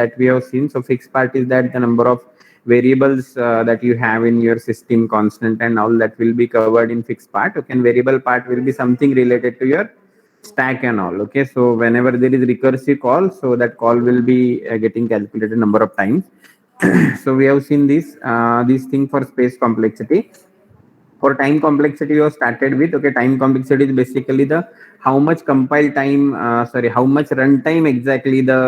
that we have seen. So fixed part is that the number of variables that you have in your system, constant and all, that will be covered in fixed part. Okay, and variable part will be something related to your stack and all. Okay, so whenever there is recursive call, so that call will be getting calculated number of times. So we have seen this thing for space complexity. For time complexity, you have started with, okay, time complexity is basically the how much compile time, how much runtime exactly the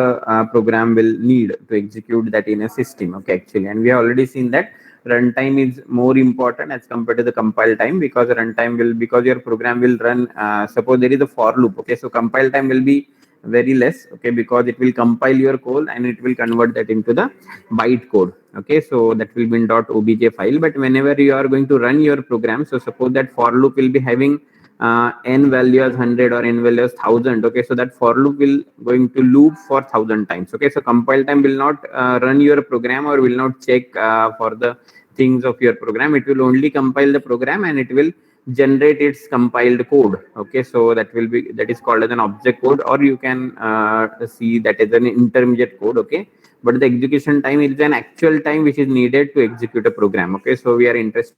program will need to execute that in a system. Okay, actually, and we have already seen that runtime is more important as compared to the compile time, because runtime will, because your program will run, suppose there is a for loop. Okay, so compile time will be very less. Okay, because it will compile your code and it will convert that into the byte code. Okay, so that will be in .obj file. But whenever you are going to run your program, so suppose that for loop will be having n value as 100 or n value as 1000. Okay, so that for loop will going to loop for 1000 times. Okay, so compile time will not run your program or will not check for the things of your program. It will only compile the program and it will generate its compiled code. Okay, so that will be, that is called as an object code, or you can see that as an intermediate code. Okay, but the execution time is an actual time which is needed to execute a program. Okay, so we are interested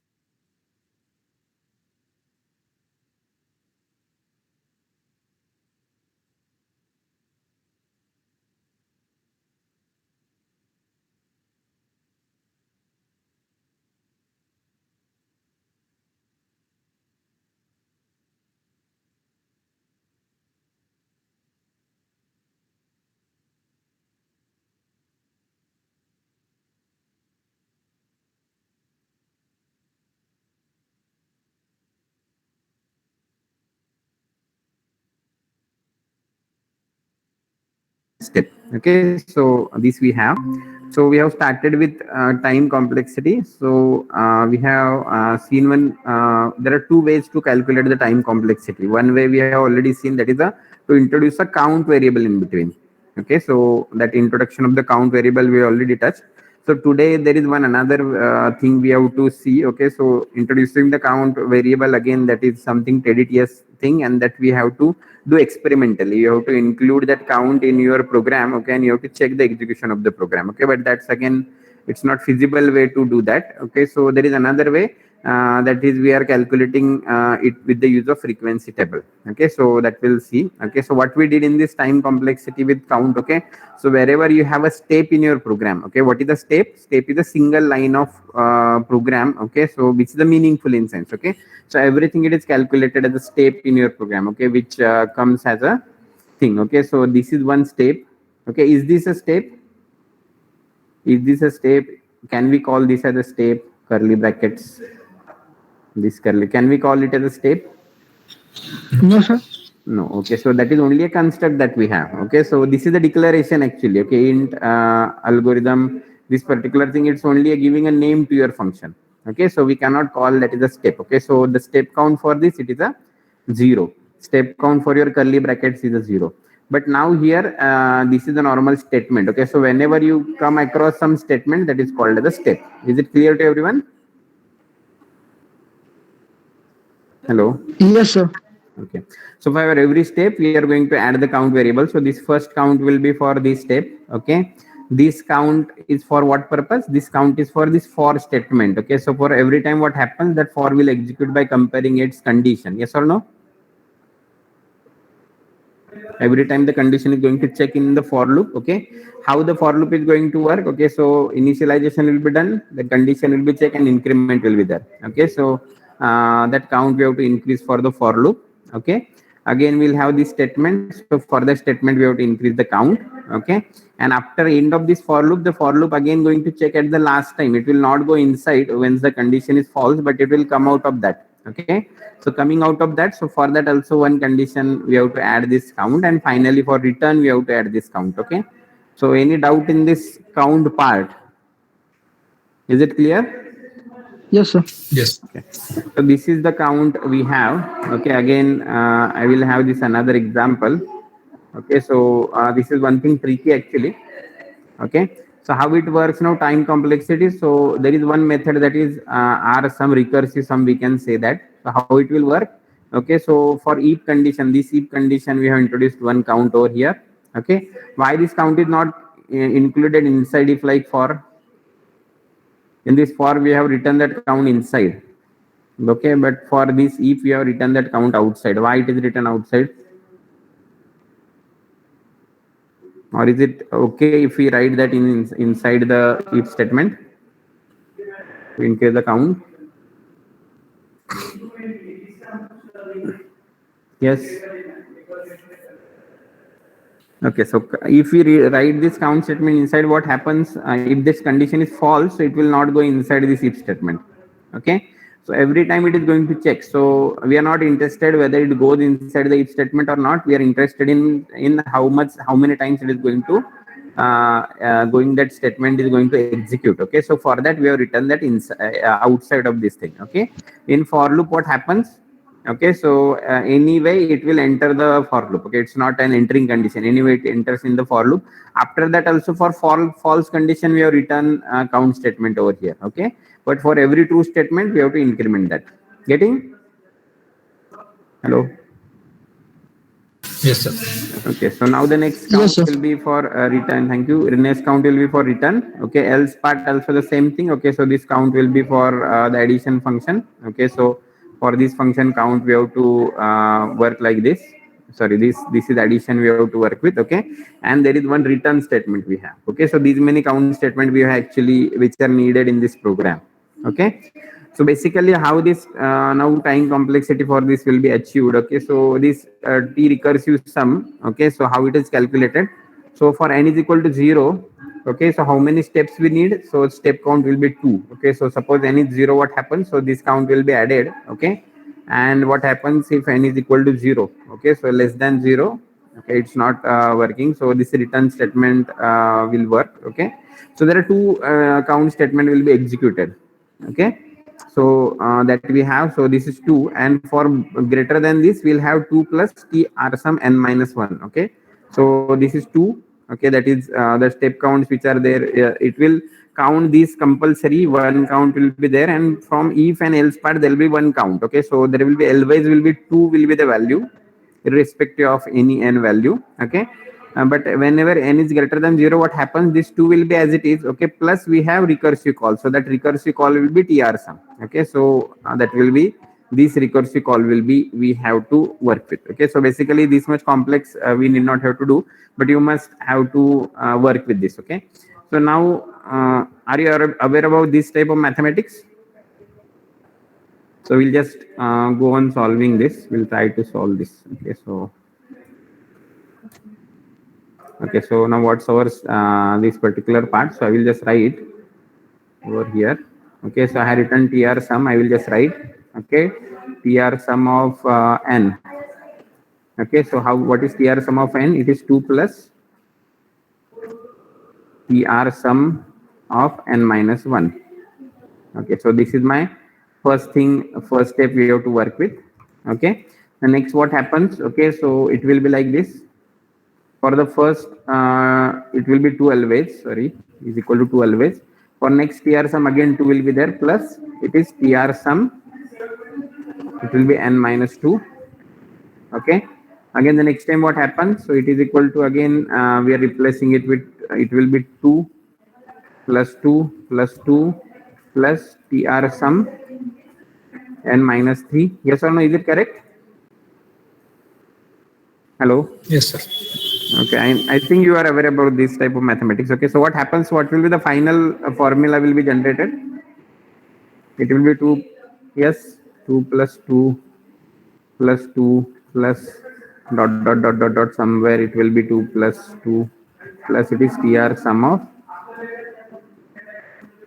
step. Okay, so this we have. So we have started with time complexity. So we have seen one, there are two ways to calculate the time complexity. One way we have already seen, that is to introduce a count variable in between. Okay, so that introduction of the count variable we already touched. So today there is one another thing we have to see. Okay, so introducing the count variable again, that is something tedious thing, and that we have to do experimentally. You have to include that count in your program. Okay, and you have to check the execution of the program. Okay, but that's again, it's not feasible way to do that. Okay, so there is another way, that is we are calculating it with the use of frequency table. Okay, so that we'll see. Okay, so what we did in this time complexity with count. Okay, so wherever you have a step in your program, okay, what is the step? Step is a single line of program. Okay, so which is the meaningful in sense. Okay, so everything, it is calculated as a step in your program. Okay, which comes as a thing. Okay, so this is one step. Okay, is this a step? Is this a step? Can we call this as a step? Curly brackets, this curly, can we call it as a step? No, sir. No. Okay, so that is only a construct that we have. Okay, so this is the declaration actually. Okay, int algorithm, this particular thing, it's only a giving a name to your function. Okay, so we cannot call that is a step. Okay, so the step count for this, it is a 0. Step count for your curly brackets is a 0. But now here, this is a normal statement. Okay, so whenever you come across some statement, that is called as a step. Is it clear to everyone? Hello. Yes, sir. Okay, so for every step we are going to add the count variable. So this first count will be for this step. Okay, this count is for what purpose? This count is for this for statement. Okay, so for every time what happens, that for will execute by comparing its condition. Yes or no? Every time the condition is going to check in the for loop. Okay, how the for loop is going to work? Okay, so initialization will be done, the condition will be checked, and increment will be there. Okay, so that count we have to increase for the for loop. Okay, again we'll have this statement. So for the statement we have to increase the count. Okay, and after end of this for loop, the for loop again going to check at the last time. It will not go inside when the condition is false, but it will come out of that. Okay, so coming out of that, so for that also one condition we have to add this count, and finally for return we have to add this count. Okay, so any doubt in this count part? Is it clear? Yes, sir. Yes. Okay, so this is the count we have. Okay, again I will have this another example. Okay, so this is one thing tricky actually. Okay, so how it works now, time complexity. So there is one method that is are some recursive sum, we can say that. So how it will work? Okay, so for if condition, this if condition, we have introduced one count over here. Okay, why this count is not included inside if like for, in this for we have written that count inside. Okay, but for this if we have written that count outside. Why it is written outside? Or is it okay if we write that inside the if statement to increase the count? Yes. Okay, so if we write this count statement inside, what happens if this condition is false? So it will not go inside this if statement. Okay, so every time it is going to check. So we are not interested whether it goes inside the if statement or not. We are interested in how many times it is going to that statement is going to execute. Okay, so for that we have written that outside of this thing. Okay, in for loop what happens? Okay, so anyway it will enter the for loop. Okay, it's not an entering condition. Anyway it enters in the for loop. After that also for false condition we have written count statement over here. Okay, but for every true statement we have to increment that. Getting? Hello? Yes, sir. Okay, so now the next count Yes, sir. will be for return. Thank you. Next count will be for return. Okay, else part also the same thing. Okay, so this count will be for the addition function. Okay, so for this function count we have to work like this. Sorry, this is addition we have to work with. Okay, and there is one return statement we have. Okay, so these many count statement we have actually which are needed in this program. Okay, so basically how this now time complexity for this will be achieved. Okay, so this t recursive sum. Okay, so how it is calculated? So for n is equal to 0. Okay, so how many steps we need? So step count will be 2. Okay, so suppose n is 0, what happens? So this count will be added. Okay, and what happens if n is equal to 0? Okay, so less than 0. Okay, it's not working. So this return statement will work. Okay, so there are two count statement will be executed. Okay, so that we have, so this is 2, and for greater than this we'll have 2 plus t r sum n minus 1. Okay, so this is 2. Okay, that is the step counts which are there. It will count these compulsory, one count will be there, and from if and else part there will be one count. Okay, so there will be always will be 2 will be the value irrespective of any n value. Okay, but whenever n is greater than 0, what happens? This 2 will be as it is. Okay, plus we have recursive call, so that recursive call will be tr sum. Okay, so that will be this recursive call will be we have to work with. Okay, so basically this much complex we need not have to do, but you must have to work with this. Okay, so now are you aware about this type of mathematics? So we'll just go on solving this. We'll try to solve this. Okay, so now what's our this particular part? So I will just write over here. Okay, so I have written tr sum. I will just write. Okay, tr sum of n. Okay, so what is tr sum of n? It is 2 plus tr sum of n minus 1. Okay, so this is my first step we have to work with. Okay, the next what happens? Okay, so it will be like this. For the first it will be 2 always, sorry, is equal to 2 always. For next tr sum again 2 will be there, plus it is tr sum, it will be n minus 2. Okay, again the next time what happens? So it is equal to, again we are replacing it with, it will be 2 plus 2 plus 2 plus tr sum n minus 3. Yes or no, is it correct? Hello? Yes, sir. Okay, I think you are aware about this type of mathematics. Okay, so what happens? What will be the final formula will be generated? It will be 2, yes, 2 plus 2 plus 2 plus dot somewhere it will be 2 plus 2 plus it is tr sum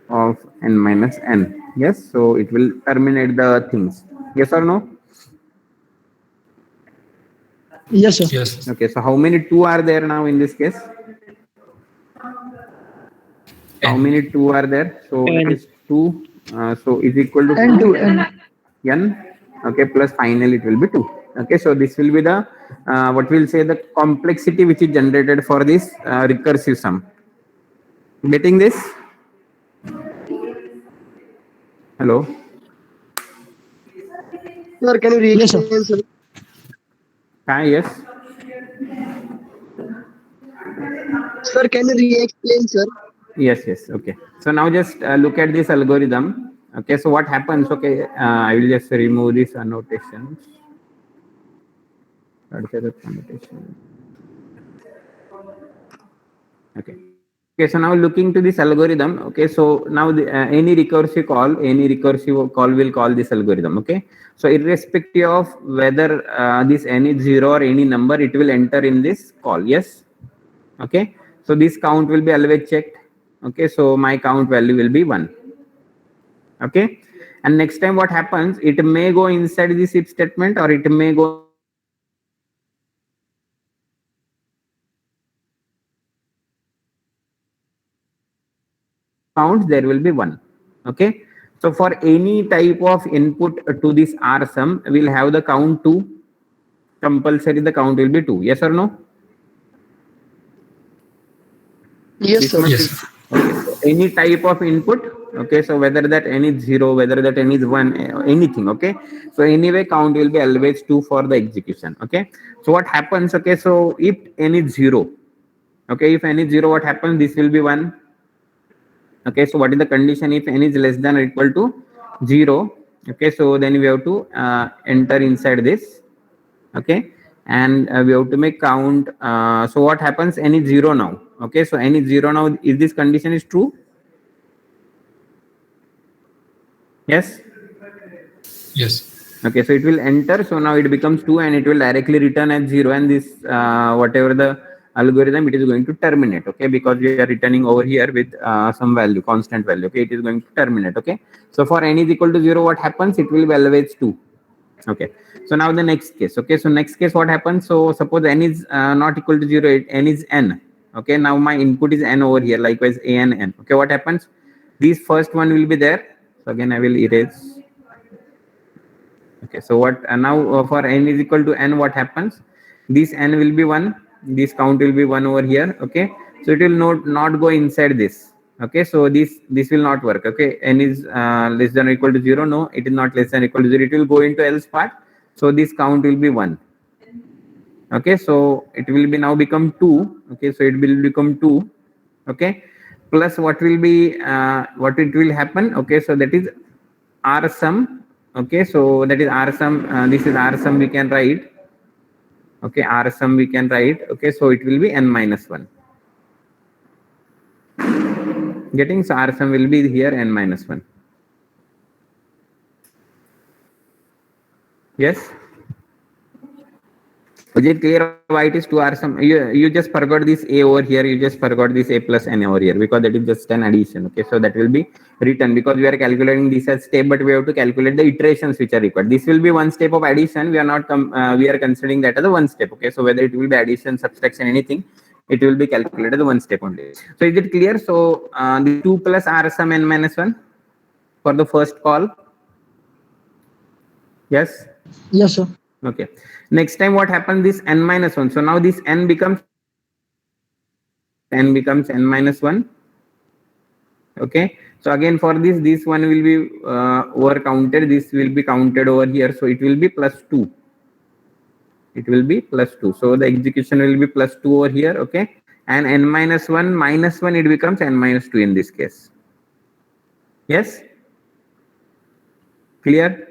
of n minus n. Yes, so it will terminate the things. Yes or no? Yes, sir. Yes. Okay, so how many 2 are there now in this case? How many 2 are there? So that is 2. So is equal to N 2 n. Okay, plus final it will be 2. Okay, so this will be the what we'll say the complexity which is generated for this recursive sum. Getting this? Hello? Sir, can you Yes, sir. re-explain, sir? Yes. Sir, can you re-explain, sir? Yes. Okay. So now just look at this algorithm. Okay. So what happens? Okay. I will just remove this annotation. Okay. Okay. So now looking to this algorithm. Okay. So now any recursive call will call this algorithm. Okay. So irrespective of whether this any zero or any number, it will enter in this call. Yes. Okay. So this count will be always checked. Okay. So my count value will be 1. Okay. And next time what happens, it may go inside this if statement or it may go count, there will be 1. Okay. So for any type of input to this R sum, we'll have the count 2. Compulsory the count will be 2. Yes or no? Yes, This sir. much Yes. is okay. So any type of input. Okay. So whether that n is 0, whether that n is 1, anything. Okay. So anyway, count will be always 2 for the execution. Okay. So what happens? Okay. So if n is 0, okay, if n is 0, what happens? This will be 1. Okay, so what is the condition? If n is less than or equal to 0, okay, so then we have to enter inside this. Okay, and we have to make count. So what happens? N is 0 now. Okay, so n is 0 now. Is this condition is true? Yes. Yes. Okay, so it will enter. So now it becomes 2 and it will directly return as 0, and this whatever the algorithm, it is going to terminate. Okay, because we are returning over here with some value, constant value. Okay, it is going to terminate. Okay, so for n is equal to 0, what happens? It will be always 2. Okay, so now the next case. Okay, so next case what happens? So suppose n is not equal to 0, n is n. Okay, now my input is n over here, likewise a and n. Okay, what happens? This first one will be there. So again I will erase. Okay, so what now for n is equal to n, what happens? This n will be 1, this count will be 1 over here. Okay, so it will not go inside this. Okay, so this will not work. Okay, n is less than or equal to 0. No, it is not less than or equal to 0. It will go into else part. So this count will be 1. Okay, so it will be now become 2. Okay, so it will become 2. Okay, plus what will be what it will happen? Okay, so that is R sum. Okay, so that is R sum. This is R sum we can write. Okay, R sum we can write. Okay, so it will be n minus 1. Getting, so R sum will be here n minus 1. Yes. Is it clear why it is 2 R sum? You just forgot this a over here. You just forgot this a plus n over here because that is just an addition. Okay, so that will be written because we are calculating this as step, but we have to calculate the iterations which are required. This will be one step of addition. We are not we are considering that as a one step. Okay, so whether it will be addition, subtraction, anything, it will be calculated as one step only. So is it clear? So the 2 plus R sum n minus 1 for the first call. Yes. Yes, sir. Okay. Next time what happens? This n minus 1. So now this n becomes n minus 1. Okay. So again for this one will be over counted. This will be counted over here. So it will be plus 2. It will be plus 2. So the execution will be plus 2 over here. Okay. And n minus 1 minus 1, it becomes n minus 2 in this case. Yes. Clear?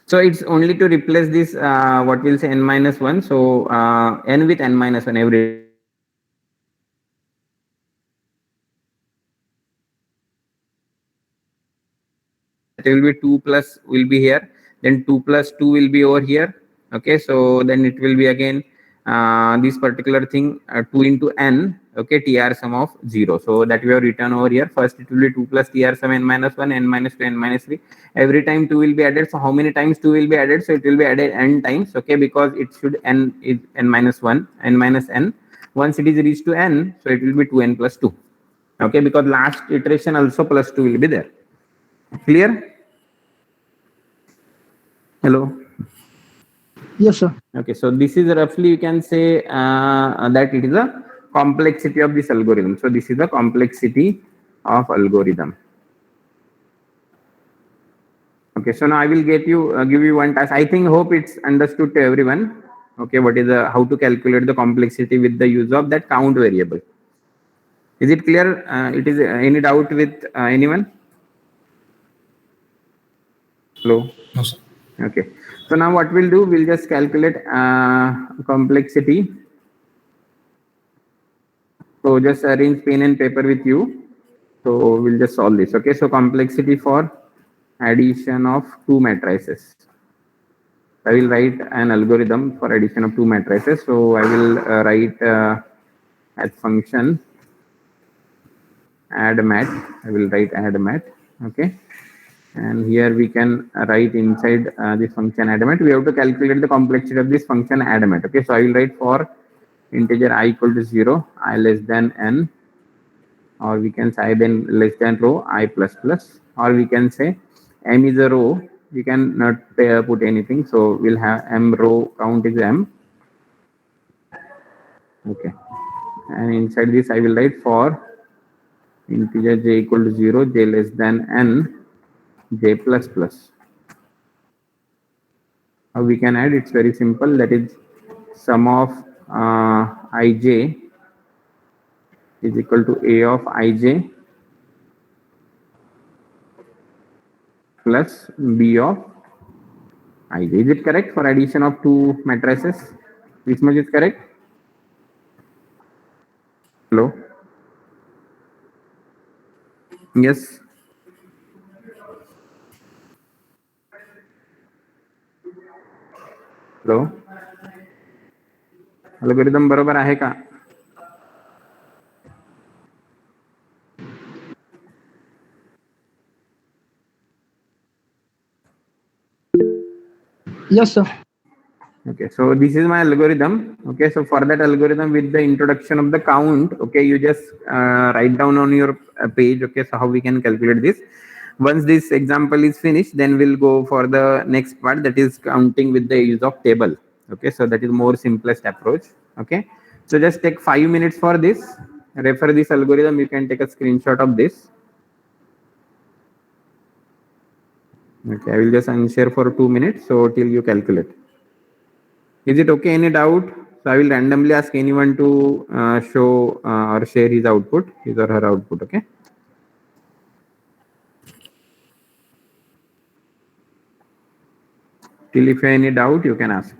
So it's only to replace this what we'll say n minus 1. So n with n minus 1 every. It will be 2 plus will be here, then 2 plus 2 will be over here. Okay, so then it will be again this particular thing 2 into n. Okay, tr sum of 0. So that we have written over here. First it will be 2 plus tr sum n minus 1, n minus 2, n minus 3. Every time 2 will be added. So how many times 2 will be added? So it will be added n times. Okay, because it should n is n minus 1, n minus n. Once it is reached to n, so it will be 2n plus 2. Okay, because last iteration also plus 2 will be there. Clear? Hello. Yes, sir. Okay, so this is roughly you can say that it is a complexity of this algorithm. So this is the complexity of algorithm. Okay, so now I will get you give you one task. I think hope it's understood to everyone. Okay, what is the how to calculate the complexity with the use of that count variable. Is it clear? It is any doubt with anyone? Hello. No, sir. Okay. So now what we'll do, we'll just calculate complexity. So just arrange pen and paper with you. So we'll just solve this. Okay. So complexity for addition of two matrices. I will write an algorithm for addition of two matrices. So I will write as function add mat. I will write add mat. Okay. And here we can write inside this function add mat. We have to calculate the complexity of this function add mat. Okay. So I will write for integer I equal to 0, I less than n, or we can say then less than row I plus plus, or we can say m is a row. We can not put anything, so we'll have m row count is m. Okay, and inside this I will write for integer j equal to 0, j less than n, j plus plus. How we can add? It's very simple. That is sum of ij is equal to a of ij plus b of ij. Is it correct for addition of two matrices? This much is correct? Hello? Yes. Hello? Algorithm बरोबर आहे का? Yes, sir. Okay, so this is my algorithm. Okay, so for that algorithm with the introduction of the count, okay, you just write down on your page. Okay, so how we can calculate this. Once this example is finished, then we'll go for the next part, that is counting with the use of table. Okay, so that is more simplest approach. Okay, so just take 5 minutes for this. Refer this algorithm. You can take a screenshot of this. Okay, I will just unshare for 2 minutes. So till you calculate. Is it okay? Any doubt? So I will randomly ask anyone to show or share his output, his or her output. Okay. Till if you have any doubt, you can ask.